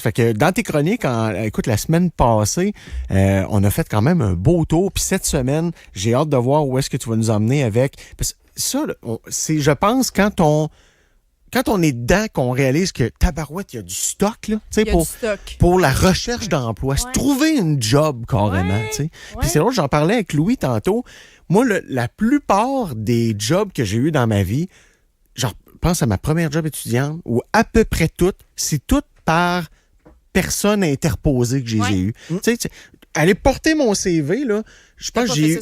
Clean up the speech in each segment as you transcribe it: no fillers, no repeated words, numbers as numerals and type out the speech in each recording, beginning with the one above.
Fait que dans tes chroniques, écoute, la semaine passée, on a fait quand même un beau tour. Puis cette semaine, j'ai hâte de voir où est-ce que tu vas nous emmener avec. Parce que ça, là, c'est, je pense, quand on est dedans, qu'on réalise que tabarouette, il y a du stock, là, pour la recherche d'emploi. C'est trouver une job, carrément, tu sais. Puis c'est drôle, j'en parlais avec Louis tantôt. Moi, la plupart des jobs que j'ai eus dans ma vie, genre, pense à ma première job étudiante, ou à peu près toutes, c'est toutes par personne interposée que j'ai eu. Tu sais, aller porter mon CV, là, je pense que j'ai eu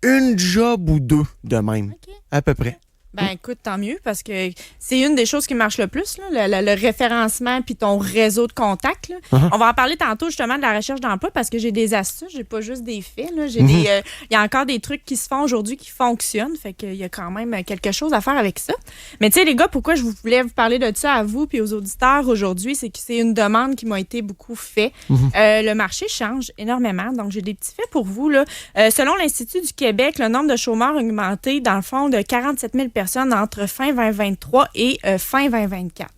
une job ou deux de même, à peu près. Ben écoute, tant mieux, parce que c'est une des choses qui marche le plus, là, le référencement puis ton réseau de contacts. Là. On va en parler tantôt justement de la recherche d'emploi parce que j'ai des astuces, j'ai pas juste des faits. Là. Il y a encore des trucs qui se font aujourd'hui qui fonctionnent, fait qu'il y a quand même quelque chose à faire avec ça. Mais tu sais les gars, pourquoi je voulais vous parler de ça à vous puis aux auditeurs aujourd'hui, c'est que c'est une demande qui m'a été beaucoup faite. Le marché change énormément, donc j'ai des petits faits pour vous. Là. Selon l'Institut du Québec, le nombre de chômeurs a augmenté dans le fond de 47 000 personnes entre fin 2023 et fin 2024.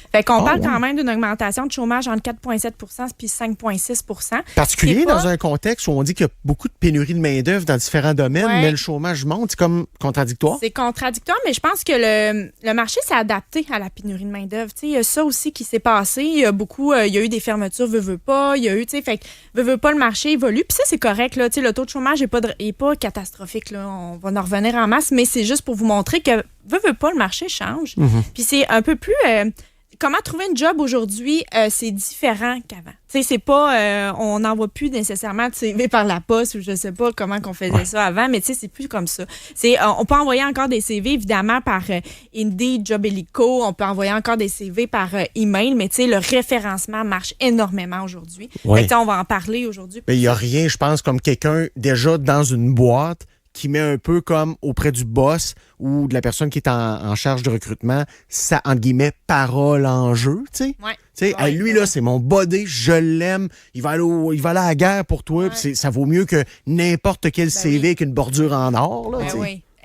Fait qu'on parle quand même d'une augmentation de chômage entre 4,7 puis 5,6 Particulier dans un contexte où on dit qu'il y a beaucoup de pénurie de main-d'œuvre dans différents domaines, mais le chômage monte. C'est comme contradictoire. C'est contradictoire, mais je pense que le marché s'est adapté à la pénurie de main-d'œuvre. Il y a ça aussi qui s'est passé. Il y a eu des fermetures, veut pas. Il y a eu, fait que veut pas, le marché évolue. Puis ça, c'est correct. Là, le taux de chômage n'est pas catastrophique. Là. On va en revenir en masse, mais c'est juste pour vous montrer que veut pas, le marché change. Puis c'est un peu plus... comment trouver une job aujourd'hui, c'est différent qu'avant. Tu sais, c'est pas... on n'envoie plus nécessairement de CV par la poste ou je sais pas comment qu'on faisait ça avant, mais tu sais, c'est plus comme ça. On peut envoyer encore des CV, évidemment, par Indeed, Job Helico. On peut envoyer encore des CV par email, mais tu sais, le référencement marche énormément aujourd'hui. Fait que, on va en parler aujourd'hui. Il n'y a rien, je pense, comme quelqu'un déjà dans une boîte qui met un peu comme auprès du boss ou de la personne qui est en charge de recrutement, ça, entre guillemets, parole en jeu, tu sais. Lui, là, c'est mon body, je l'aime, il va aller à la guerre pour toi, puis ça vaut mieux que n'importe quel CV avec une bordure en or, là,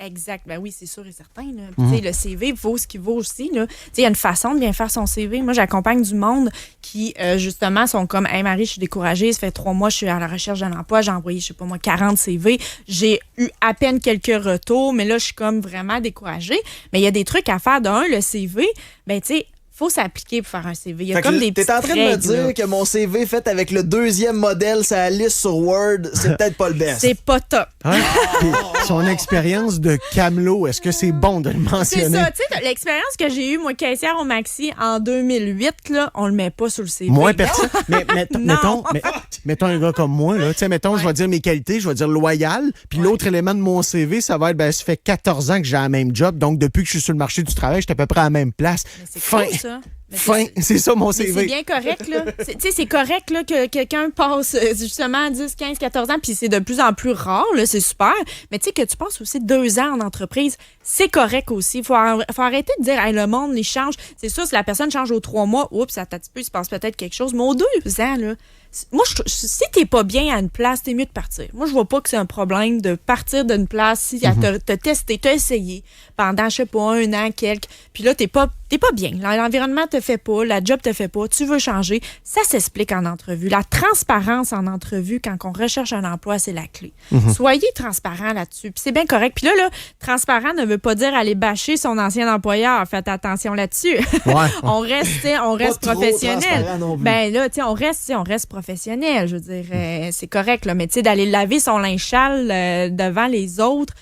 Exact. Ben oui, c'est sûr et certain. Là. Le CV vaut ce qu'il vaut aussi. Il y a une façon de bien faire son CV. Moi, j'accompagne du monde qui, justement, sont comme « Hey Marie, je suis découragée. Ça fait 3 mois je suis à la recherche d'un emploi. J'ai envoyé, 40 CV. J'ai eu à peine quelques retours, mais là, je suis comme vraiment découragée. » Mais il y a des trucs à faire. Le CV, ben tu sais, faut s'appliquer pour faire un CV. Il y a comme des petites T'es en train de me dire là. que mon CV fait avec le 2e modèle, sa liste sur Word, c'est peut-être pas le best. C'est pas top. Son expérience de camelot, est-ce que c'est bon de le mentionner? C'est ça, tu sais, l'expérience que j'ai eue, moi, caissière au Maxi en 2008, là, on le met pas sur le CV. Moins personne. Mais mettons un gars comme moi, là, mettons, je vais dire mes qualités, je vais dire loyal, puis l'autre élément de mon CV, ça va être, ça fait 14 ans que j'ai la même job, donc depuis que je suis sur le marché du travail, je suis à peu près à la même place. C'est ça mon CV. C'est bien correct, là. C'est correct là, que quelqu'un passe justement 10, 15, 14 ans, puis c'est de plus en plus rare, là, c'est super. Mais tu sais, que tu passes aussi 2 ans en entreprise, c'est correct aussi. Il faut arrêter de dire, hey, le monde, il change. C'est sûr, si la personne change aux 3 mois, oups, ça il se passe peut-être quelque chose. Mais aux 2 ans, là, moi, si t'es pas bien à une place, t'es mieux de partir. Moi, je vois pas que c'est un problème de partir d'une place si t'as testé, t'as essayé pendant, je sais pas, 1 an, quelques, puis là, t'es pas bien. L'environnement te fait pas, la job te fait pas, tu veux changer. Ça s'explique en entrevue. La transparence en entrevue, quand on recherche un emploi, c'est la clé. Soyez transparent là-dessus. Puis c'est bien correct. Puis là, transparent ne veut pas dire aller bâcher son ancien employeur. Faites attention là-dessus. On reste professionnel. Ben là, tu sais, on reste professionnel. Je veux dire, c'est correct, là. Mais tu sais, d'aller laver son linge sale devant les autres,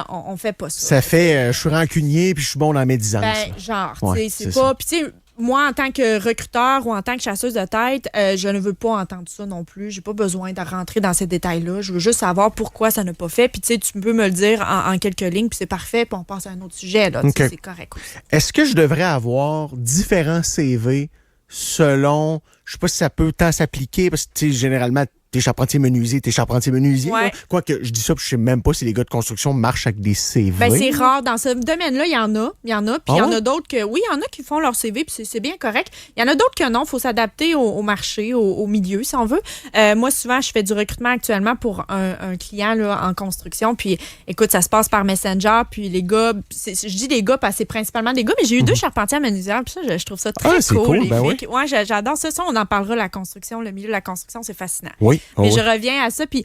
on fait pas ça. Ça fait, je suis rancunier puis je suis bon dans la médisance. Ben, genre, tu sais, c'est pas... Puis tu sais, moi, en tant que recruteur ou en tant que chasseuse de tête, je ne veux pas entendre ça non plus. J'ai pas besoin de rentrer dans ces détails-là. Je veux juste savoir pourquoi ça n'a pas fait. Puis tu sais, tu peux me le dire en quelques lignes, puis c'est parfait, puis on passe à un autre sujet. Là. Okay. C'est correct aussi. Est-ce que je devrais avoir différents CV selon... Je sais pas si ça peut tant s'appliquer, parce que généralement... t'es charpentier menuisier, Ouais. là. Quoique, je dis ça, puis je sais même pas si les gars de construction marchent avec des CV. Ben, c'est rare. Dans ce domaine-là, il y en a. Puis il y en ouais? a d'autres que... Oui, il y en a qui font leur CV, puis c'est bien correct. Il y en a d'autres que non. Il faut s'adapter au marché, au milieu, si on veut. Moi, souvent, je fais du recrutement actuellement pour un client là, en construction. Puis, écoute, ça se passe par Messenger. Puis les gars... Je dis les gars parce que c'est principalement des gars, mais j'ai eu 2 charpentiers menuisières. Puis ça, je trouve ça très c'est cool. cool, ben oui. Ouais, j'adore ça. Ça, on en parlera, la construction. Le milieu de la construction, c'est fascinant. Oui. Mais oui. je reviens à ça, puis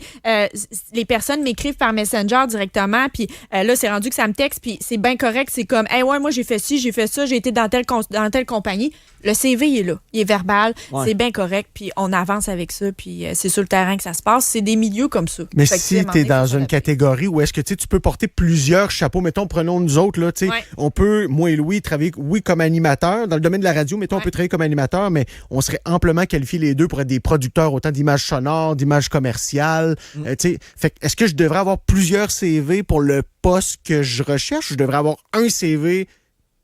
les personnes m'écrivent par Messenger directement, puis là, c'est rendu que ça me texte, puis c'est bien correct. C'est comme, hey, ouais, moi, j'ai fait ci, j'ai fait ça, j'ai été dans telle compagnie. Le CV, il est là. Il est verbal. Ouais. C'est bien correct, puis on avance avec ça, puis c'est sur le terrain que ça se passe. C'est des milieux comme ça. Mais Fait que, si tu es dans une catégorie où est-ce que tu peux porter plusieurs chapeaux, mettons, prenons nous autres, là, Ouais. on peut, moi et Louis, travailler, oui, comme animateur. Dans le domaine de la radio, mettons, on peut travailler comme animateur, mais on serait amplement qualifiés les deux pour être des producteurs, autant d'images sonores, d'images commerciales. Fait que est-ce que je devrais avoir plusieurs CV pour le poste que je recherche ou je devrais avoir un CV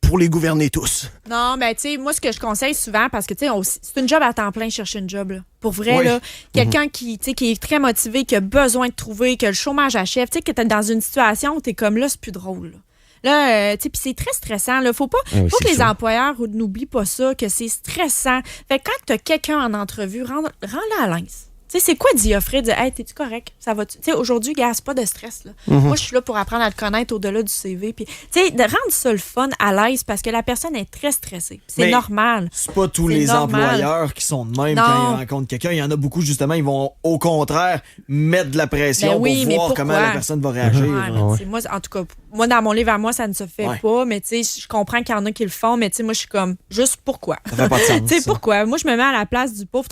pour les gouverner tous? Non, mais tu sais, moi, ce que je conseille souvent, parce que, tu sais, c'est une job à temps plein, chercher une job, là. Pour vrai, Oui. là, quelqu'un qui est très motivé, qui a besoin de trouver, que le chômage achève, tu sais, que t'es dans une situation où t'es comme là, c'est plus drôle, là. Là, tu sais, puis c'est très stressant. Là. Faut oui, que les sûr. employeurs n'oublient pas ça, que c'est stressant. Fait que quand tu as quelqu'un en entrevue, rends-le à l'aise. Tu sais, c'est quoi d'y offrir, de hey, t'es-tu correct? Ça va. Tu sais, aujourd'hui, gars, c'est pas de stress. Là. Moi, je suis là pour apprendre à te connaître au-delà du CV. Puis, tu sais, de rendre ça le fun, à l'aise, parce que la personne est très stressée. C'est Mais normal. C'est pas tous C'est les normal. employeurs qui sont de même Non. quand ils rencontrent quelqu'un. Il y en a beaucoup, justement, ils vont au contraire mettre de la pression Ben oui, pour mais voir pourquoi? comment la personne va réagir. Ouais, mais tu sais, moi, en tout cas, moi, dans mon livre à moi, ça ne se fait Ouais. pas. Mais tu sais, je comprends qu'il y en a qui le font. Mais tu sais, moi, je suis comme, juste pourquoi? Ça fait pas de sens. Tu sais, ça. pourquoi? Moi, je me mets à la place du pauvre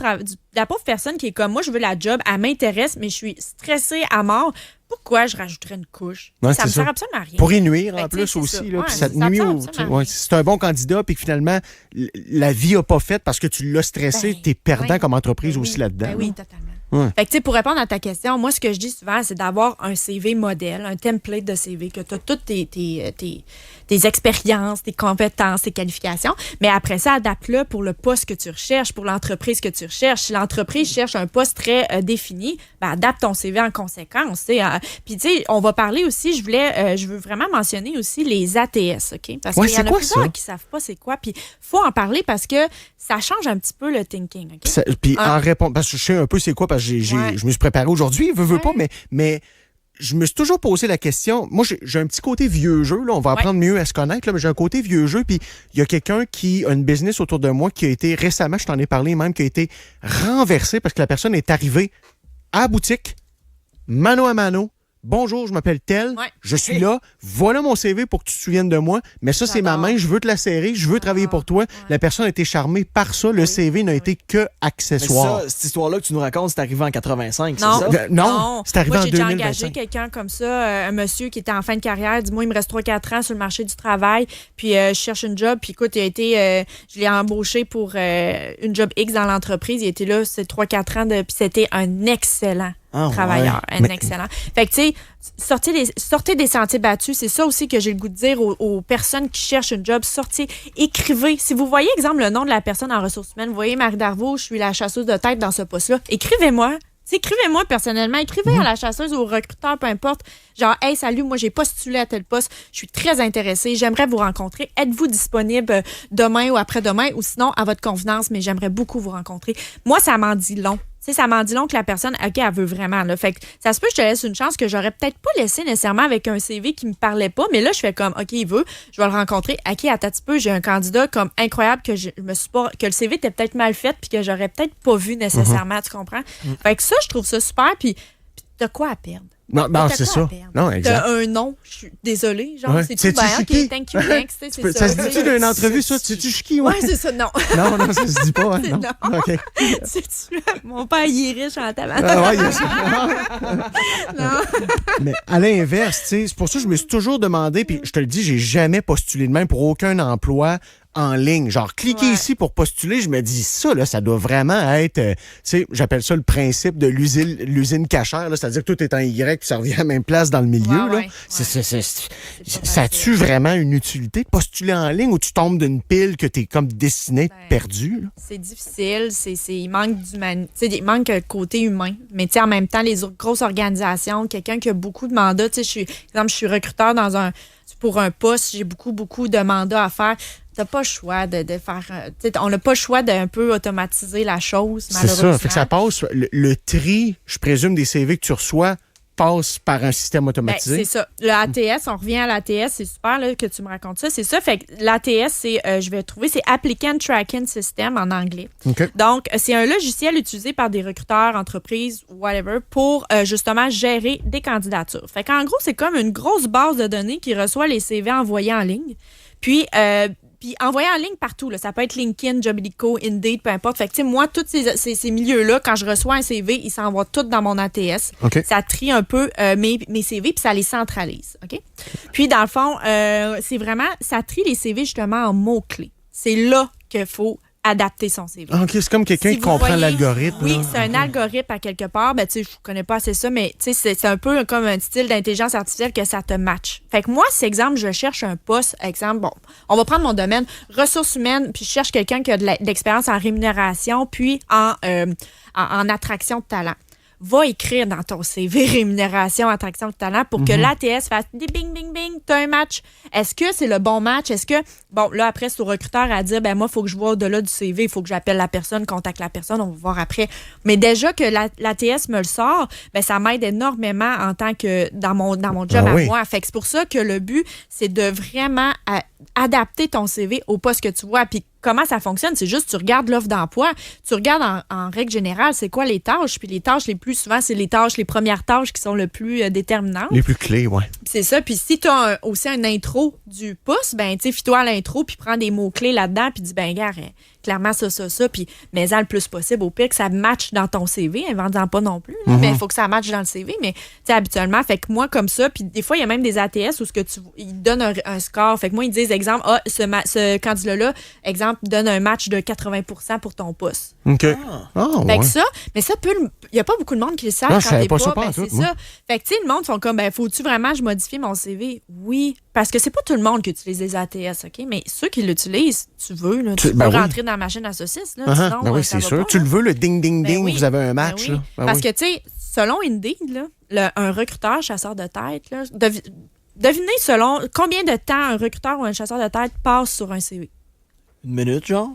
la pauvre personne qui est comme, moi, je veux la job, elle m'intéresse, mais je suis stressée à mort. Pourquoi je rajouterais une couche? Ouais, Ça me c'est sert ça. absolument à rien. Pour y nuire, Fait en que, plus, c'est aussi. ça. Là, Ouais, puis ça te ça nuit sert au... absolument à ouais, rien. si c'est un bon candidat, puis que finalement, la vie n'a pas fait parce que tu l'as stressé, Ben, t'es perdant ouais. comme entreprise Ben aussi oui. là-dedans. Ben oui, totalement. Ouais. Fait que, tu sais, pour répondre à ta question, moi, ce que je dis souvent, c'est d'avoir un CV modèle, un template de CV, que tu as toutes tes expériences, tes compétences, tes qualifications. Mais après ça, adapte-le pour le poste que tu recherches, pour l'entreprise que tu recherches. Si l'entreprise cherche un poste très défini, ben, adapte ton CV en conséquence. Puis, tu sais, on va parler aussi, je veux vraiment mentionner aussi les ATS, OK? Parce Ouais, qu'il y en c'est a quoi, plusieurs ça? qui savent pas c'est quoi. Puis, faut en parler parce que ça change un petit peu le thinking, OK? Puis en répondant, parce que je sais un peu c'est quoi, parce que Ouais. je me suis préparé aujourd'hui, veux Ouais. pas, mais je me suis toujours posé la question. Moi, j'ai un petit côté vieux jeu, là, on va apprendre mieux à se connaître, là, mais j'ai un côté vieux jeu, puis il y a quelqu'un qui a une business autour de moi qui a été récemment, je t'en ai parlé même, qui a été renversé parce que la personne est arrivée à la boutique, mano à mano. Bonjour, je m'appelle tel, Ouais. je suis là, voilà mon CV pour que tu te souviennes de moi, mais ça, c'est ma J'adore. main, je veux te la serrer, je veux travailler pour toi. La personne a été charmée par ça, le CV n'a été que Mais accessoire. ça, cette histoire-là que tu nous racontes, c'est arrivé en 85, Non. c'est ça? Non, c'est arrivé Moi, en j'ai déjà 2025. engagé quelqu'un comme ça, un monsieur qui était en fin de carrière. Dis-moi, il me reste 3-4 ans sur le marché du travail. Puis, je cherche une job. Puis, écoute, je l'ai embauché pour une job X dans l'entreprise. Il était là, c'est 3-4 ans. Puis, c'était un excellent travailleur. Excellent. Fait que, tu sais, sortez des sentiers battus. C'est ça aussi que j'ai le goût de dire aux personnes qui cherchent une job. Sortez, écrivez. Si vous voyez, exemple, le nom de la personne en ressources humaines, vous voyez Marie Darvaux, je suis la chasseuse de tête dans ce poste-là. Écrivez-moi. T'sais, écrivez-moi personnellement, écrivez à la chasseuse ou au recruteur, peu importe. Genre, hey, salut, moi, j'ai postulé à tel poste, je suis très intéressée, j'aimerais vous rencontrer. Êtes-vous disponible demain ou après-demain ou sinon à votre convenance, mais j'aimerais beaucoup vous rencontrer. Moi, ça m'en dit long. Tu sais, ça m'en dit long que la personne, OK, elle veut vraiment. Là. Fait que ça se peut que je te laisse une chance que j'aurais peut-être pas laissé nécessairement avec un CV qui me parlait pas, mais là, je fais comme, OK, il veut, je vais le rencontrer. OK, attends un petit peu, j'ai un candidat comme incroyable que que le CV était peut-être mal fait puis que j'aurais peut-être pas vu nécessairement, tu comprends? Fait que ça, je trouve ça super, puis t'as quoi à perdre? Non, T'as c'est quoi à ça. perdre? Non, exact. T'as un nom, je suis désolée, genre, Ouais. c'est tout. C'est-tu Ben, Chiki? OK, thank you, next, tu sais, c'est Ça se tu dit-tu sais. d'une entrevue, ça? Tu Chiki? Ouais, c'est ça, non. Non, ça se dit pas. Hein? C'est Non. non. OK. C'est-tu- Mon père, il est riche en tabac. Ah ouais, il y a ça. Mais à l'inverse, tu sais, c'est pour ça que je me suis toujours demandé, puis je te le dis, j'ai jamais postulé de même pour aucun emploi en ligne. Genre, cliquez ici pour postuler. Je me dis, ça, là, ça doit vraiment être... tu sais, j'appelle ça le principe de l'usine cachère. Là, c'est-à-dire que tout est en Y puis ça revient à la même place dans le milieu. Là. Ça a-tu vraiment une utilité de postuler en ligne ou tu tombes d'une pile que tu es comme destiné perdu? Là? C'est difficile. Il manque il manque un côté humain. Mais en même temps, les grosses organisations, quelqu'un qui a beaucoup de mandats, je suis recruteur pour un poste, j'ai beaucoup de mandats à faire. T'as pas le choix de faire... on n'a pas le choix d'un peu automatiser la chose, malheureusement. C'est ça. Fait que ça passe... Le tri, je présume, des CV que tu reçois passe par un système automatisé. C'est ça. Le ATS, on revient à l'ATS, c'est super là, que tu me racontes ça. C'est ça. Fait que l'ATS, c'est Applicant Tracking System en anglais. Okay. Donc, c'est un logiciel utilisé par des recruteurs, entreprises, whatever, pour justement gérer des candidatures. Fait qu'en gros, c'est comme une grosse base de données qui reçoit les CV envoyés en ligne. Puis envoyé en ligne partout. Là. Ça peut être LinkedIn, Jobilico, Indeed, peu importe. Fait que, moi, tous ces milieux-là, quand je reçois un CV, ils s'envoient tous dans mon ATS. Okay. Ça trie un peu mes CV puis ça les centralise. OK? Puis, dans le fond, c'est vraiment... Ça trie les CV justement en mots-clés. C'est là qu'il faut adapter son CV. OK, c'est comme quelqu'un qui comprend l'algorithme. Oui, c'est un algorithme à quelque part. Je ne connais pas assez ça, mais c'est un peu comme un style d'intelligence artificielle que ça te match. Fait que moi, c'est exemple, je cherche un poste, exemple, on va prendre mon domaine, ressources humaines, puis je cherche quelqu'un qui a de l'expérience en rémunération, puis en attraction de talent. Va écrire dans ton CV rémunération, attraction de talent pour que l'ATS fasse des bing, bing, bing, t'as un match. Est-ce que c'est le bon match? Est-ce que, là, après, c'est au recruteur à dire, moi, il faut que je vois au-delà du CV, il faut que j'appelle la personne, contacte la personne, on va voir après. Mais déjà que l'ATS me le sort, ça m'aide énormément en tant que dans mon job à moi. Fait que c'est pour ça que le but, c'est de vraiment adapter ton CV au poste que tu vois. Puis comment ça fonctionne? C'est juste, tu regardes l'offre d'emploi, tu regardes en règle générale, c'est quoi les tâches, puis les tâches les plus souvent, c'est les premières tâches qui sont le plus déterminantes. Les plus clés, oui. C'est ça. Puis si tu as aussi un intro du poste, fie-toi à l'intro, puis prends des mots-clés là-dedans, puis dis, gars, clairement, ça, puis mets-en le plus possible. Au pire que ça matche dans ton CV, invente-en pas non plus, mais il faut que ça matche dans le CV. Mais habituellement, fait que moi, comme ça, puis des fois, il y a même des ATS où ils donnent un score. Fait que moi, ils disent, exemple, ce candidat-là, exemple, donne un match de 80% pour ton poste. OK. Fait que ça, mais ça peut... Il n'y a pas beaucoup de monde qui le savent quand t'es pas. C'est ça. Fait que, le monde sont comme, faut-tu vraiment que je modifie mon CV? Oui. Parce que c'est pas tout le monde qui utilise les ATS, OK? Mais ceux qui l'utilisent, tu veux rentrer dans la machine à saucisse, là. Sinon, oui, c'est sûr. Tu le veux, le ding-ding-ding, vous avez un match, là. Parce que, selon Indeed, là, un recruteur, chasseur de tête, là, devinez selon combien de temps un recruteur ou un chasseur de tête passe sur un CV? 1 minute, genre?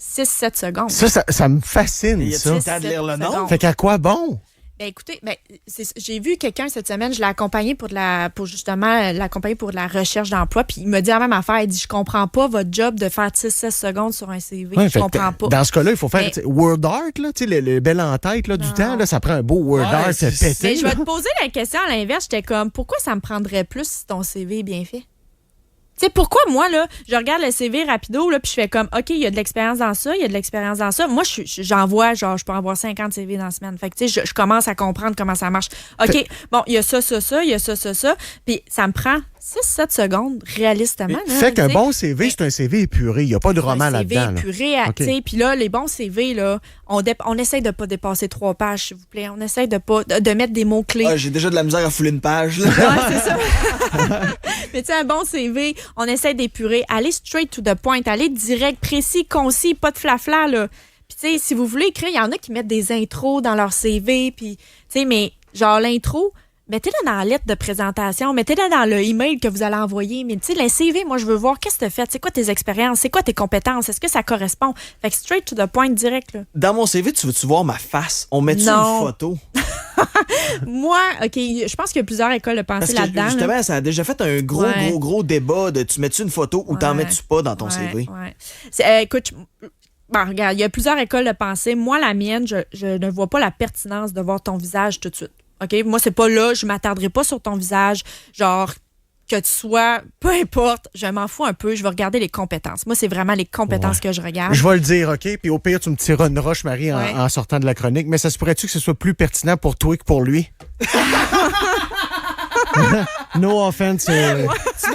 6-7 secondes. Ça me fascine, y ça. a-t-il le temps de lire le nom? Fait qu'à quoi bon? Écoutez, j'ai vu quelqu'un cette semaine, je l'ai accompagné pour l'accompagner pour la recherche d'emploi, puis il me dit la même affaire, il dit, je comprends pas votre job de faire 6-16 secondes sur un CV, je comprends pas. Dans ce cas-là, il faut faire word art, là, le bel en tête là, du temps, là, ça prend un beau word art pété. Mais je vais te poser la question à l'inverse, j'étais comme, pourquoi ça me prendrait plus si ton CV est bien fait? Tu sais, pourquoi moi, là, je regarde le CV rapido, là, puis je fais comme, OK, il y a de l'expérience dans ça, il y a de l'expérience dans ça. Moi, j'envoie, genre, je peux envoyer 50 CV dans la semaine. Fait que, tu sais, je commence à comprendre comment ça marche. OK, il y a ça, il y a ça. Puis ça me prend 6-7 secondes, réalistement. Là, fait qu'un bon CV, c'est un CV épuré. Il n'y a pas de roman là-dedans. Un CV épuré, tu sais. Puis là, les bons CV, là, on essaye de pas dépasser 3 pages, s'il vous plaît. On essaye de mettre des mots-clés. J'ai déjà de la misère à fouler une page, là. Ouais, c'est ça. Mais tu sais, un bon CV, on essaie d'épurer. Aller straight to the point, aller direct, précis, concis, pas de flafla, là. Puis tu sais, si vous voulez écrire, il y en a qui mettent des intros dans leur CV, puis tu sais, mais genre l'intro, mettez-le dans la lettre de présentation, mettez-le dans le email que vous allez envoyer. Mais tu sais, le CV, moi, je veux voir qu'est-ce que tu as fait, c'est quoi tes expériences, c'est quoi tes compétences, est-ce que ça correspond? Fait que straight to the point, direct, là. Dans mon CV, tu veux-tu voir ma face? On met-tu une photo? Moi, OK, je pense qu'il y a plusieurs écoles de pensée là-dedans. Justement, là. ça a déjà fait un gros débat de tu mets-tu une photo ou t'en mets-tu pas dans ton CV? Écoute, regarde, il y a plusieurs écoles de pensée. Moi, la mienne, je ne vois pas la pertinence de voir ton visage tout de suite. OK? Moi, c'est pas là, je m'attarderai pas sur ton visage. Genre, que tu sois, peu importe, je m'en fous un peu, je vais regarder les compétences. Moi, c'est vraiment les compétences que je regarde. Je vais le dire, OK? Puis au pire, tu me tireras une roche, Marie, en sortant de la chronique. Mais ça se pourrait-tu que ce soit plus pertinent pour toi que pour lui? No offense. Tu mets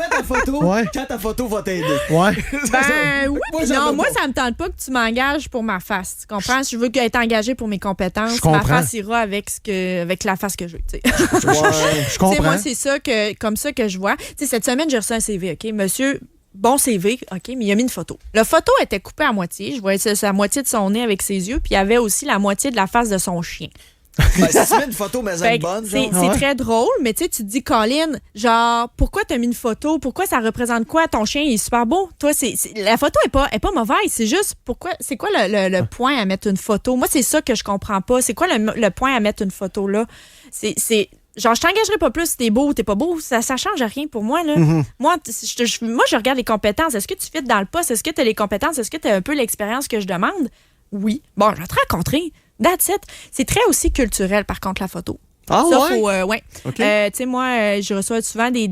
ta photo Ouais. quand ta photo va t'aider. Ouais. Ben oui, Moi, puis j'en non, veux moi, pas. ça me tente pas que tu m'engages pour ma face. Tu comprends? Je veux être engagée pour mes compétences. Je comprends. Ma face ira avec la face que je veux. Tu sais. Je Tu sais, comprends. moi, c'est ça comme ça que je vois. Tu sais, cette semaine, j'ai reçu un CV, OK? Monsieur, bon CV, OK, mais il a mis une photo. La photo était coupée à moitié. Je voyais la moitié de son nez avec ses yeux, puis il y avait aussi la moitié de la face de son chien. Ben, si tu mets une photo, mais Fait elle que bonne, c'est genre. Ah ouais? très drôle, mais tu sais, tu te dis, Colin, genre, pourquoi t'as mis une photo? Pourquoi ça représente quoi? Ton chien il est super beau. Toi, la photo est pas mauvaise. C'est juste, c'est quoi le point à mettre une photo? Moi, c'est ça que je comprends pas. C'est quoi le point à mettre une photo là? Genre, je t'engagerai pas plus si t'es beau ou t'es pas beau. Ça change rien pour moi, là. Moi, je regarde les compétences. Est-ce que tu fites dans le poste? Est-ce que tu as les compétences? Est-ce que tu as un peu l'expérience que je demande? Oui. Bon, je vais te rencontrer. That's it. C'est très aussi culturel, par contre, la photo. Ah Ça, ouais? faut, ouais. OK. Tu sais, moi, je reçois souvent des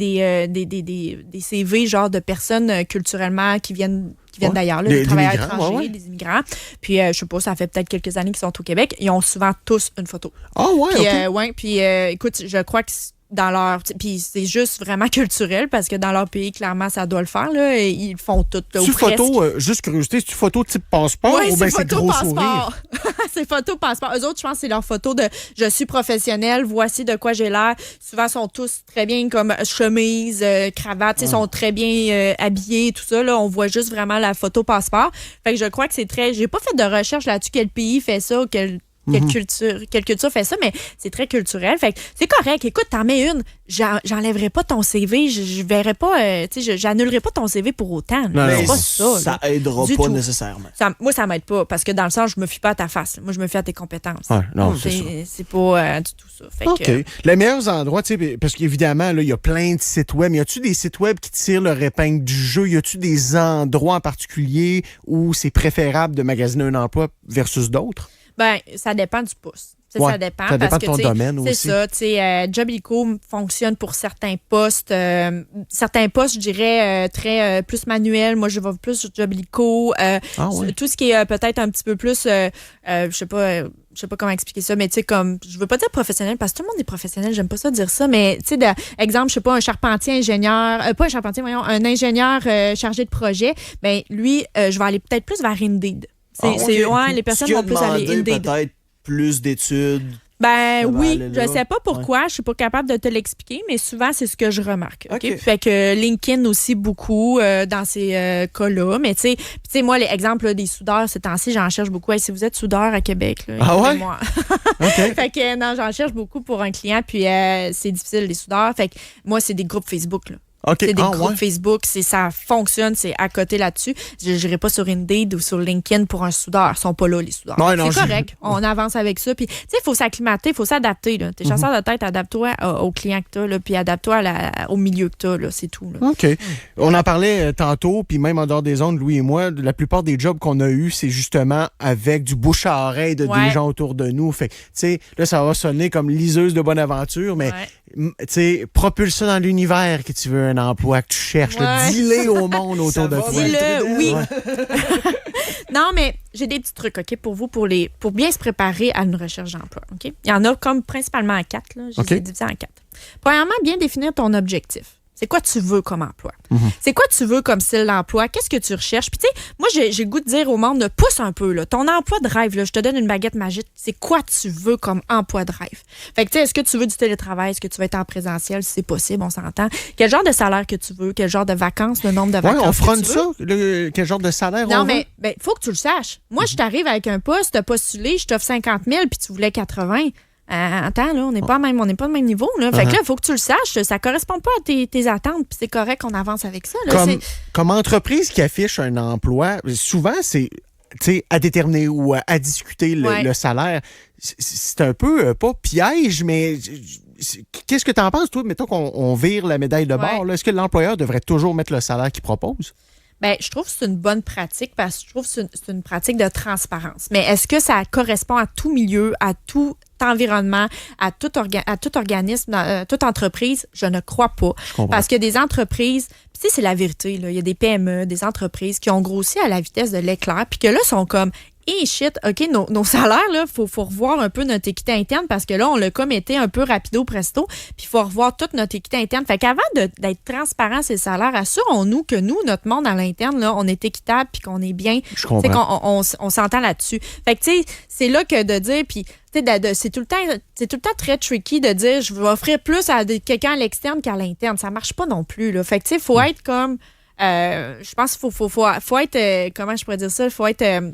CV, genre, de personnes culturellement qui viennent Ouais. d'ailleurs, là, Des des travailleurs immigrants, étrangers, ouais. des immigrants. Puis, je sais pas, ça fait peut-être quelques années qu'ils sont au Québec. Ils ont souvent tous une photo. Ah ouais, Puis, OK. ouais, puis écoute, je crois que dans leur... Puis c'est juste vraiment culturel parce que dans leur pays, clairement, ça doit le faire. Là, et ils font tout. Là, Tu ou presque. photo, juste curiosité, c'est-tu photo type passeport Oui, ou bien c'est c'est photo gros passeport. sourire? C'est photo passeport. Eux autres, je pense que c'est leur photo de « je suis professionnel, voici de quoi j'ai l'air ». Souvent, ils sont tous très bien comme chemise, cravate, ils sont très bien habillés, tout ça. Là, on voit juste vraiment la photo passeport. Fait que je crois que c'est très... J'ai pas fait de recherche là-dessus, quel pays fait ça ou quelle culture fait ça, mais c'est très culturel. Fait que c'est correct. Écoute, t'en mets une. J'enlèverai pas ton CV. Je verrai pas, j'annulerai pas ton CV pour autant. Non, C'est Mais pas ça. ça là. aidera Du pas tout. nécessairement. Moi, ça m'aide pas parce que dans le sens, je me fie pas à ta face. Moi, je me fie à tes compétences. Ouais, non, c'est ça. C'est pas du tout ça. Fait OK. que, Les meilleurs endroits, tu sais, parce qu'évidemment, là, il y a plein de sites web. Y a-tu des sites web qui tirent leur épingle du jeu? Y a-tu des endroits en particulier où c'est préférable de magasiner un emploi versus d'autres? ben, ça dépend du poste. Tu sais, Ouais, ça dépend. ça dépend parce de ton que, tu sais, domaine c'est aussi. ça. Tu sais, Jobilico fonctionne pour certains postes. Certains postes, je dirais, très plus manuels. Moi, je vais plus sur Jobilico. Ah ouais. Tout ce qui est peut-être un petit peu plus, je sais pas comment expliquer ça, mais tu sais, comme, je veux pas dire professionnel, parce que tout le monde est professionnel, j'aime pas ça dire ça, mais tu sais, exemple, je sais pas, un charpentier ingénieur, pas un charpentier, voyons, un ingénieur chargé de projet, ben lui, je vais aller peut-être plus vers Indeed. Ok. Ouais, les personnes Ce qui a vont plus aller demandé Indeed. peut-être plus d'études. Ben Ça va oui, aller là. je sais pas pourquoi, je suis pas capable de te l'expliquer, mais souvent c'est ce que je remarque. OK? OK. Fait que LinkedIn aussi beaucoup dans ces cas-là, mais tu sais moi les exemples là, des soudeurs ces temps-ci, j'en cherche beaucoup. Hey, si vous êtes soudeur à Québec, là, Ah ouais? écrivez-moi. OK. Fait que non, j'en cherche beaucoup pour un client, puis c'est difficile les soudeurs. Fait que moi c'est des groupes Facebook là. OK. C'est des Ah groupes ouais. Facebook, ça fonctionne, c'est à côté là-dessus. Je n'irai pas sur Indeed ou sur LinkedIn pour un soudeur. Ils sont pas là, les soudeurs. Ouais, non, c'est correct. On avance avec ça. Puis, tu sais, il faut s'acclimater, il faut s'adapter. T'es chasseur de tête, adapte-toi au client que tu as, puis adapte-toi au milieu que tu as. C'est tout. Là. OK. On en parlait tantôt, puis même en dehors des ondes, Louis et moi, la plupart des jobs qu'on a eus, c'est justement avec du bouche à oreille de Ouais. des gens autour de nous. Fait que, tu sais, là, ça va sonner comme liseuse de bonne aventure, mais, Ouais. tu sais, propulse ça dans l'univers que tu veux un emploi, que tu cherches. là. Ouais. Dis-le au monde autour Ça de va, toi. Dis-le, oui. Ouais. Non, mais j'ai des petits trucs, OK, pour vous, pour bien se préparer à une recherche d'emploi, OK? Il y en a comme principalement 4, là. Je OK. les ai divisés en 4. Premièrement, bien définir ton objectif. C'est quoi tu veux comme emploi? Mhm. C'est quoi tu veux comme style d'emploi? Qu'est-ce que tu recherches? Puis, tu sais, moi, j'ai le goût de dire au monde, pousse un peu, là. Ton emploi de rêve, là, je te donne une baguette magique. C'est quoi tu veux comme emploi de rêve? Fait que, tu sais, est-ce que tu veux du télétravail? Est-ce que tu veux être en présentiel? Si c'est possible, on s'entend. Quel genre de salaire que tu veux? Quel genre de vacances? Le nombre de Ouais, vacances? on que fronne tu veux? ça? Quel genre de salaire Non, on mais faut que tu le saches. Moi, je t'arrive avec un poste, t'as postulé, je t'offre 50 000 puis tu voulais 80. Attends, là, on n'est pas au même niveau. Là. Fait que là, il faut que tu le saches. Ça correspond pas à tes attentes, puis c'est correct qu'on avance avec ça. Là. Comme entreprise qui affiche un emploi, souvent, c'est à déterminer ou à discuter Ouais. le salaire. C'est un peu, pas piège, mais qu'est-ce que tu en penses, toi? Mettons qu'on vire la médaille de bord. Ouais. Là. Est-ce que l'employeur devrait toujours mettre le salaire qu'il propose? Ben, je trouve que c'est une bonne pratique parce que je trouve que c'est une pratique de transparence. Mais est-ce que ça correspond à tout milieu, à tout environnement, à tout organisme, toute entreprise? Je ne crois pas. Je comprends. Parce que des entreprises, tu sais, c'est la vérité, là. Il y a des PME, des entreprises qui ont grossi à la vitesse de l'éclair, puis que là, sont comme hey, shit, OK, nos salaires, là, faut revoir un peu notre équité interne parce que là, on l'a comme été un peu rapido presto, puis il faut revoir toute notre équité interne. Fait qu'avant d'être transparent sur les salaires, assurons-nous que nous, notre monde à l'interne, là, on est équitable puis qu'on est bien. Je comprends. On s'entend là-dessus. Fait que, tu sais, c'est là que de dire, puis c'est tout le temps très tricky de dire je vais offrir plus à quelqu'un à l'externe qu'à l'interne. Ça marche pas non plus, là. Fait que, tu sais, il faut être comme... je pense qu'il faut être... comment je pourrais dire ça? Faut être...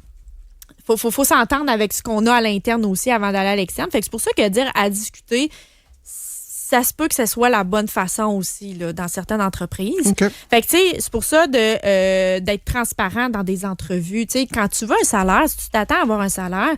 faut s'entendre avec ce qu'on a à l'interne aussi avant d'aller à l'externe. Fait que c'est pour ça que dire à discuter, ça se peut que ce soit la bonne façon aussi là, dans certaines entreprises. OK. Fait que tu sais, c'est pour ça d'être transparent dans des entrevues. Tu sais, quand tu veux un salaire, si tu t'attends à avoir un salaire,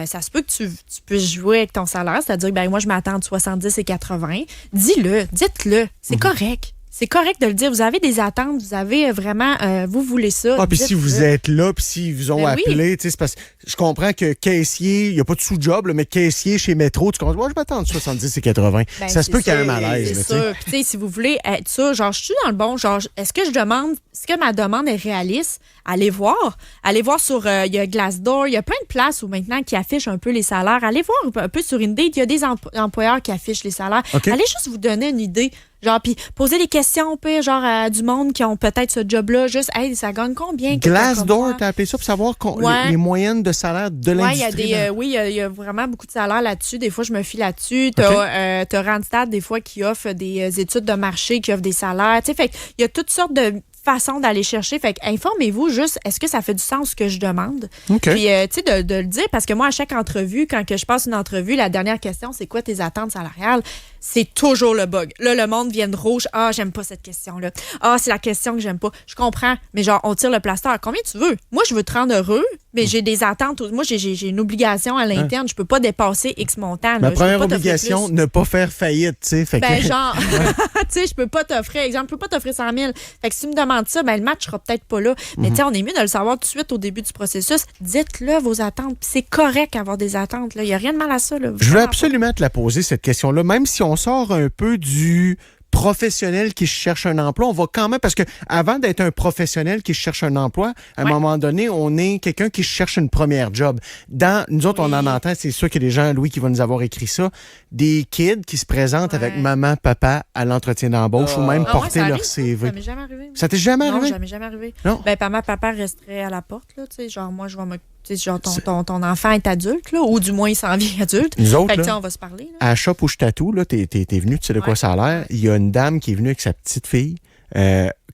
ça se peut que tu puisses jouer avec ton salaire, c'est-à-dire ben moi je m'attends de 70 et 80. Dites-le, c'est correct. C'est correct de le dire. Vous avez des attentes, vous avez vraiment, vous voulez ça. Ah, puis si vous êtes là, puis s'ils vous ont appelé, tu sais, c'est parce que je comprends que caissier, il n'y a pas de sous-job, là, mais caissier chez Métro, tu comprends, moi, je m'attends de 70 et 80. Ça se peut qu'il y ait un malaise. C'est sûr. Puis, tu sais, si vous voulez être ça, genre, je suis dans le bon, genre, est-ce que ma demande est réaliste? Allez voir sur, il y a Glassdoor, il y a plein de places où maintenant qui affichent un peu les salaires. Allez voir un peu sur Indeed, il y a des employeurs qui affichent les salaires. Okay. Allez juste vous donner une idée. Genre, puis poser des questions, pire, genre, à du monde qui ont peut-être ce job-là. Juste, hey, ça gagne combien? Glassdoor, t'as appelé ça pour savoir les moyennes de salaire de l'industrie? Oui, il y a vraiment beaucoup de salaires là-dessus. Des fois, je me fie là-dessus. T'as Randstad, des fois, qui offre des études de marché, qui offre des salaires. Tu sais, fait il y a toutes sortes de façons d'aller chercher. Fait que informez-vous juste, est-ce que ça fait du sens ce que je demande? Okay. Puis, tu sais, de le dire, parce que moi, à chaque entrevue, quand que je passe une entrevue, la dernière question, c'est quoi tes attentes salariales? C'est toujours le bug. Là, le monde vient de rouge. Ah, j'aime pas cette question-là. Ah, c'est la question que j'aime pas. Je comprends, mais genre, on tire le plaster. Combien tu veux? Moi, je veux te rendre heureux, mais j'ai des attentes. Moi, j'ai une obligation à l'interne. Je peux pas dépasser X montant. Ma première obligation, ne pas faire faillite, tu sais. Ben, genre, tu sais, je peux pas t'offrir, exemple, je peux pas t'offrir 100 000. Fait que si tu me demandes ça, ben, le match sera peut-être pas là. Mais tu sais, on est mieux de le savoir tout de suite au début du processus. Dites-le vos attentes. Puis c'est correct d'avoir des attentes. Il n'y a rien de mal à ça. Là. Je veux absolument te la poser, cette question-là. Même si on sort un peu du professionnel qui cherche un emploi, on va quand même, parce que avant d'être un professionnel qui cherche un emploi, à un moment donné, on est quelqu'un qui cherche une première job. Nous autres, on en entend, c'est sûr qu'il y a des gens, Louis, qui vont nous avoir écrit ça, des kids qui se présentent avec maman, papa à l'entretien d'embauche ou même porter leur CV. Ça m'est jamais arrivé. Ça t'est jamais arrivé? Non, jamais arrivé. Non? Ben, papa resterait à la porte, là, tu sais, genre, moi, je vais me... Tu sais, genre, ton enfant est adulte, là, ou du moins, il s'en vient adulte. Nous autres, fait que, là, on va se parler. Là. À Shop où je tatoue, là, t'es venu, tu sais de quoi ça a l'air. Il y a une dame qui est venue avec sa petite fille,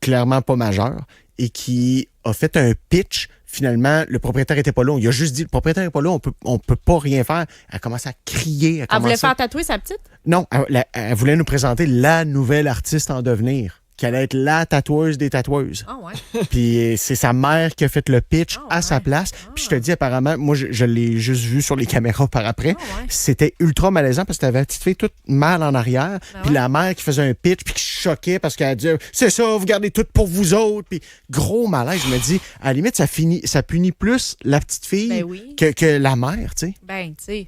clairement pas majeure, et qui a fait un pitch. Finalement, le propriétaire était pas là. Il a juste dit, le propriétaire n'est pas là, on peut pas rien faire. Elle a commencé à crier. Elle voulait faire tatouer sa petite? Non, elle voulait nous présenter la nouvelle artiste en devenir, qui allait être la tatoueuse des tatoueuses. Ah ouais. Puis c'est sa mère qui a fait le pitch à sa place. Puis je te dis, apparemment, moi, je l'ai juste vu sur les caméras par après. C'était ultra malaisant parce que t'avais la petite fille toute mal en arrière. Puis la mère qui faisait un pitch puis qui choquait parce qu'elle disait « C'est ça, vous gardez tout pour vous autres. » Puis gros malaise. Je me dis, à la limite, ça punit plus la petite fille que la mère, tu sais. Ben, tu sais,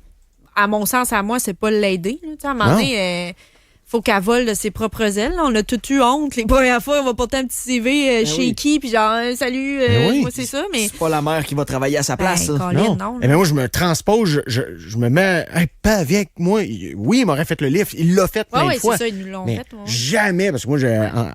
à mon sens, à moi, c'est pas l'aider. À un moment donné... faut qu'elle vole de ses propres ailes. On a tout eu honte. Les premières fois, on va porter un petit CV shaky, puis genre, salut, moi, c'est ça. Mais c'est pas la mère qui va travailler à sa place. Colin, non. Mais moi, je me transpose, je me mets, pas avec moi. Oui, il m'aurait fait le livre. Il l'a fait plein de fois. C'est ça, ils nous l'ont mais fait. Jamais, parce que moi,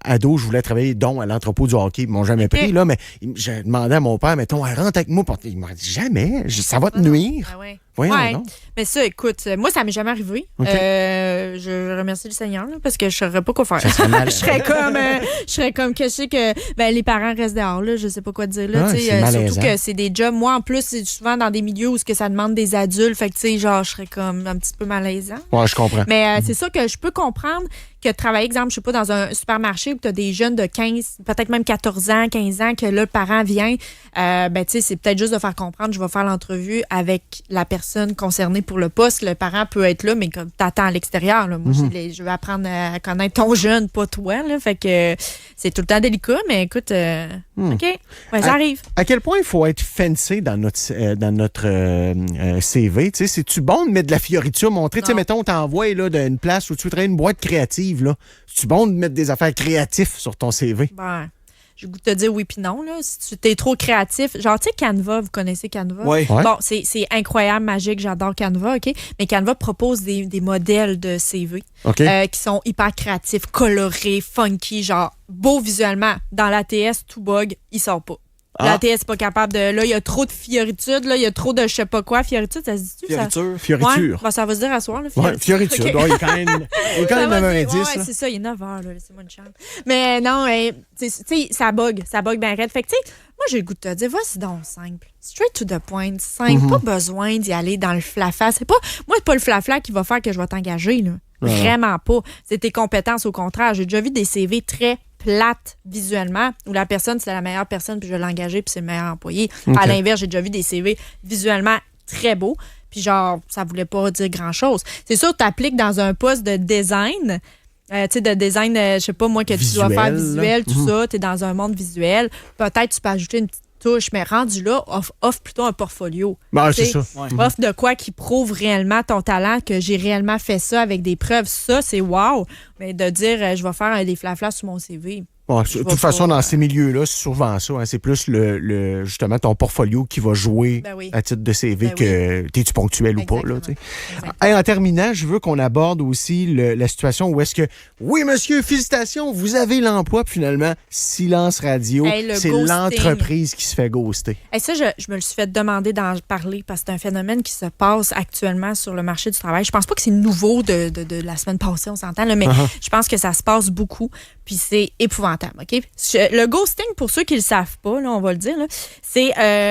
ado, je voulais travailler à l'entrepôt du hockey. Ils m'ont jamais pris, là, mais j'ai demandé à mon père, mettons, elle rentre avec moi. Il m'a dit, jamais, ça va te nuire. Ah ouais. Voyons, non. Mais ça, écoute, moi, ça m'est jamais arrivé. Je remercie le Seigneur là, parce que je ne saurais pas quoi faire. Je serais comme que je sais que les parents restent dehors. Là, je sais pas quoi dire. Là, surtout que c'est des jobs. Moi, en plus, c'est souvent dans des milieux où ça demande des adultes. Fait que, tu sais, genre, je serais comme un petit peu malaisant. Ouais, je comprends. Mais c'est ça que je peux comprendre que travailler, exemple, je sais pas, dans un supermarché où tu as des jeunes de 15, peut-être même 14 ans, 15 ans, que là, le parent vient, tu sais, c'est peut-être juste de faire comprendre, je vais faire l'entrevue avec la personne concernée pour le poste. Le parent peut être là, mais comme t'attends à l'extérieur, là. Moi, je veux apprendre à connaître ton jeune, pas toi, là. Fait que c'est tout le temps délicat, mais écoute, OK, ça arrive. À quel point il faut être fancy dans notre CV? Tu sais, c'est-tu bon de mettre de la fioriture, montrer, tu sais, mettons, on t'envoie là, d'une place où tu veux travailler une boîte créative, là. C'est-tu bon de mettre des affaires créatives sur ton CV? Ben, j'ai le goût de te dire oui puis non. Là. Si tu es trop créatif, genre, tu sais, Canva, vous connaissez Canva? Oui. Ouais. Bon, c'est incroyable, magique, j'adore Canva, OK? Mais Canva propose des modèles de CV OK. qui sont hyper créatifs, colorés, funky, genre beau visuellement. Dans l'ATS, tout bug, il sort pas. L'ATS n'est pas capable de... Là, il y a trop de fioritude, là, il y a trop de je sais pas quoi. Fioritude, ça se dit-tu? Fioriture. Fioriture. Ouais, ben, ça va se dire à soir, là, Ouais, fioriture. OK. Ouais, il est quand même 9h10. Ouais, c'est ça, il est 9h, là, laissez-moi une chance. Mais non, tu sais, ça bug bien raide. Fait que, tu sais, moi, j'ai le goût de te dire, vas-y donc simple. Straight to the point, simple. Pas besoin d'y aller dans le flafla. Moi, c'est pas le flafla qui va faire que je vais t'engager, là. Vraiment pas. C'est tes compétences, au contraire. J'ai déjà vu des CV très plates visuellement, où la personne, c'est la meilleure personne, puis je vais l'engager, puis c'est le meilleur employé. Okay. À l'inverse, j'ai déjà vu des CV visuellement très beaux, puis genre, ça voulait pas dire grand-chose. C'est sûr, tu appliques dans un poste de design, tu sais, de design, je sais pas moi, que visuel, tu dois faire visuel, tout là. ça, tu es dans un monde visuel. Peut-être tu peux ajouter une petite touche, mais rendu là, offre plutôt un portfolio. Ben, c'est T'sais, ça. Ouais. Offre de quoi qui prouve réellement ton talent, que j'ai réellement fait ça avec des preuves. Ça, c'est wow. Mais de dire, je vais faire des flaflas sur mon CV. Ouais, de toute façon, dans ces milieux-là, c'est souvent ça. Hein, c'est plus justement ton portfolio qui va jouer Ben oui. à titre de CV Ben que t'es-tu ponctuel ou pas. Là, tu sais. Hey, en terminant, je veux qu'on aborde aussi la situation où est-ce que, oui, monsieur, félicitations, vous avez l'emploi, puis finalement, silence radio, Hey, le c'est ghosting. l'entreprise qui se fait ghoster. Et ça, je me le suis fait demander d'en parler parce que c'est un phénomène qui se passe actuellement sur le marché du travail. Je pense pas que c'est nouveau de la semaine passée, on s'entend, là, mais je pense que ça se passe beaucoup, puis c'est épouvantable. OK? Le ghosting, pour ceux qui le savent pas, là, on va le dire, là,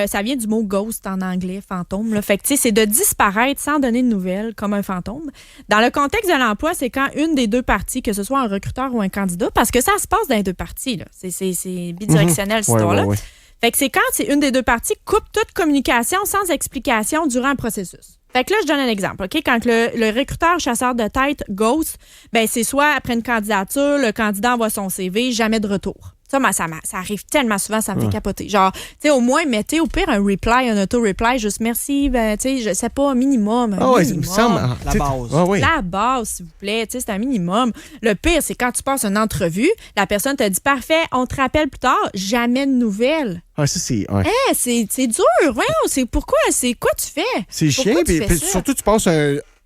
ça vient du mot ghost en anglais, fantôme. Là. Fait que, c'est de disparaître sans donner de nouvelles, comme un fantôme. Dans le contexte de l'emploi, c'est quand une des deux parties, que ce soit un recruteur ou un candidat, parce que ça se passe dans les deux parties. Là. C'est bidirectionnel, cette histoire-là. Ouais. Fait que c'est quand une des deux parties coupe toute communication sans explication durant un processus. Fait que là, je donne un exemple. OK? Quand le recruteur chasseur de tête ghost, ben c'est soit après une candidature, le candidat envoie son CV, jamais de retour. Ça arrive tellement souvent, ça me fait capoter. Genre, tu sais, au moins, mettez au pire un reply, un auto-reply, juste merci, ben, tu sais, je sais pas, minimum. Ah ouais, minimum. il me semble. La base. Ah, oui. La base, s'il vous plaît, tu sais, c'est un minimum. Le pire, c'est quand tu passes une entrevue, la personne te dit parfait, on te rappelle plus tard, jamais de nouvelles. Ah, ça, c'est. Ouais. C'est dur, voyons, c'est pourquoi, c'est quoi tu fais? C'est chiant, Pourquoi tu puis fais ça? surtout, tu passes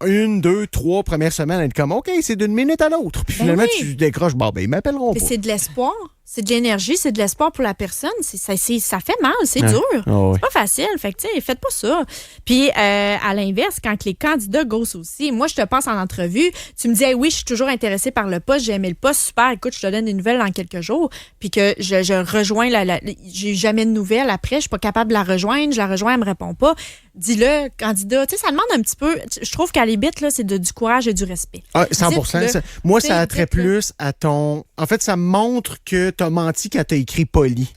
une, deux, trois premières semaines à être comme, OK, c'est d'une minute à l'autre. Puis Ben finalement, oui. tu décroches, bon, ben, ils m'appelleront Mais pas. c'est de l'espoir, c'est de l'énergie, c'est de l'espoir pour la personne. Ça fait mal, c'est dur. Ah ouais. C'est pas facile. Fait que, tu sais, faites pas ça. Puis, à l'inverse, quand les candidats gossent aussi, moi, je te passe en entrevue, tu me dis, hey, oui, je suis toujours intéressée par le poste, j'ai aimé le poste, super, écoute, je te donne des nouvelles dans quelques jours. Puis que je rejoins j'ai jamais de nouvelles après, je suis pas capable de la rejoindre, je la rejoins, elle me répond pas. Dis-le, candidat. Tu sais, ça demande un petit peu, je trouve qu'à la limite, là, c'est du courage et du respect. Ah, 100%. Dites-le. Moi, ça a Dites-le. trait plus à ton. En fait, ça montre que t'as menti quand t'as écrit poli.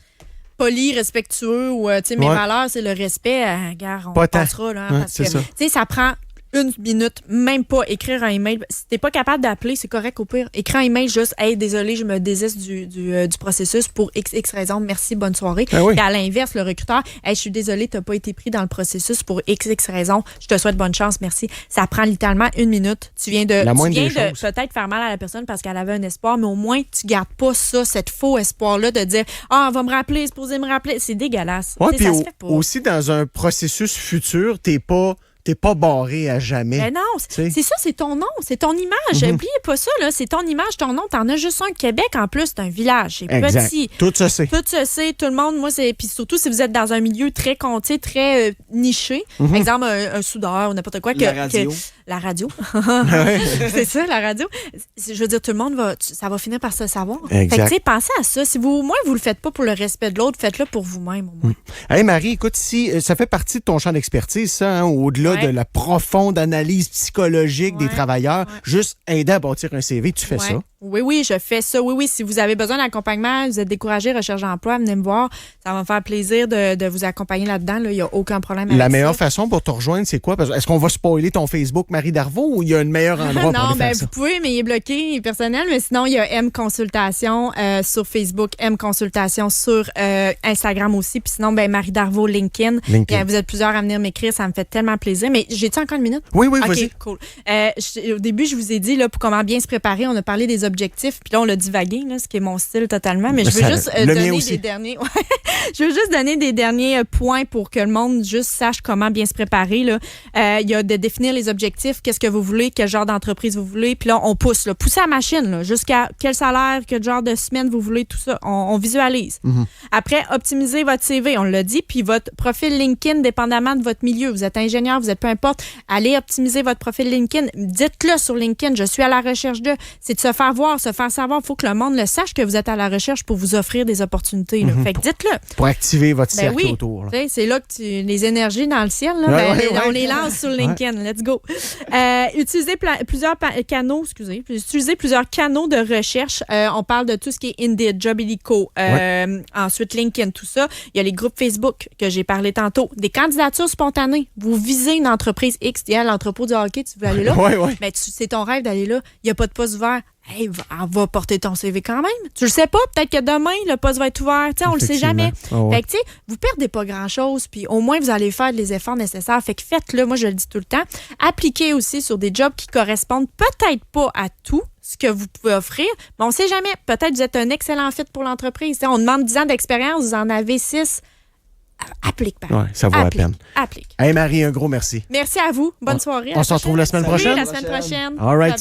Poli, respectueux ou, tu sais, mes Ouais. valeurs, c'est le respect. Gare, on Pas tant. passera, là, Ouais, parce c'est que, ça. tu sais, ça prend une minute, même pas écrire un email. Si t'es pas capable d'appeler, c'est correct au pire. Écrire un email juste, hey, désolé, je me désiste du processus pour XX raison, merci, bonne soirée. Ah oui. Et à l'inverse, le recruteur, hey, je suis désolé, t'as pas été pris dans le processus pour XX raison, je te souhaite bonne chance, merci. Ça prend littéralement une minute. Tu viens de peut-être faire mal à la personne parce qu'elle avait un espoir, mais au moins, tu gardes pas ça, cette faux espoir-là de dire, on va me rappeler, c'est supposé me rappeler. C'est dégueulasse. Ouais, Tu sais, puis ça se fait pas. aussi, dans un processus futur, t'es pas barré à jamais. Mais non, sais. c'est ça, c'est ton nom, c'est ton image. N'oubliez pas ça, là, c'est ton image, ton nom. T'en as juste un Québec, en plus, c'est un village, c'est Exact. petit. Tout ça, c'est. Tout se sait, tout le monde, moi, c'est. Puis surtout si vous êtes dans un milieu très compté, très niché. Par exemple, un soudeur ou n'importe quoi. La radio. La radio. Ouais. C'est ça, la radio. Je veux dire, tout le monde ça va finir par se savoir. Exact. Fait que, tu sais, pensez à ça. Si au moins, vous le faites pas pour le respect de l'autre, faites-le pour vous-même, au moins. Hey Marie, écoute, si ça fait partie de ton champ d'expertise, ça, hein, au-delà Ouais. de la profonde analyse psychologique des Ouais. travailleurs, Ouais. juste aider à bâtir un CV, tu fais Ouais. ça. Oui, je fais ça. Oui, si vous avez besoin d'accompagnement, vous êtes découragé, recherche d'emploi, venez me voir. Ça va me faire plaisir de vous accompagner là-dedans. Il n'y a aucun problème avec La ça. meilleure façon pour te rejoindre, c'est quoi? Est-ce qu'on va spoiler ton Facebook Marie Darvaux ou il y a un meilleur endroit pour Non, aller faire ben ça? vous pouvez, mais il est bloqué, il est personnel. Mais sinon, il y a M Consultation sur Facebook, M Consultation sur Instagram aussi. Puis sinon, ben Marie Darvaux, LinkedIn. Vous êtes plusieurs à venir m'écrire. Ça me fait tellement plaisir. plaisir. Mais j'ai-tu encore une minute? Oui, vas-y. OK, cool. Au début, je vous ai dit là, pour comment bien se préparer, on a parlé des objectifs, puis là, on l'a divagué, là, ce qui est mon style totalement. Mais je veux juste donner des derniers... je veux juste donner des derniers points pour que le monde juste sache comment bien se préparer. Il y a de définir les objectifs, qu'est-ce que vous voulez, quel genre d'entreprise vous voulez, puis là, on pousse. Là, pousser la machine là, jusqu'à quel salaire, quel genre de semaine vous voulez, tout ça. On visualise. Après, optimiser votre CV, on l'a dit, puis votre profil LinkedIn, dépendamment de votre milieu. Vous êtes ingénieur, vous êtes peu importe, allez optimiser votre profil LinkedIn. Dites-le sur LinkedIn, je suis à la recherche de. C'est de se faire voir, se faire savoir. Il faut que le monde le sache que vous êtes à la recherche pour vous offrir des opportunités. Là. Fait que dites-le. Pour activer votre cercle autour. Là. C'est là que les énergies dans le ciel, là, on les lance sur LinkedIn. Let's go. Utiliser plusieurs canaux, Utiliser plusieurs canaux de recherche. On parle de tout ce qui est Indeed, Jobilico, ensuite LinkedIn, tout ça. Il y a les groupes Facebook que j'ai parlé tantôt. Des candidatures spontanées. Vous visez une entreprise X, l'entrepôt du hockey, tu veux aller là? Mais c'est ton rêve d'aller là. Il n'y a pas de poste ouvert. Hey, va porter ton CV quand même. Tu le sais pas, peut-être que demain, le poste va être ouvert. On le sait jamais. Fait que, vous perdez pas grand-chose, puis au moins, vous allez faire les efforts nécessaires. Fait que faites-le, moi, je le dis tout le temps. Appliquez aussi sur des jobs qui correspondent peut-être pas à tout ce que vous pouvez offrir, mais on sait jamais. Peut-être que vous êtes un excellent fit pour l'entreprise. On demande 10 ans d'expérience, vous en avez 6. Applique, par exemple. Ça vaut la peine. Applique. Hey Marie, un gros merci. Merci à vous. Bonne soirée. On se retrouve la semaine prochaine? Oui, la semaine prochaine. All right.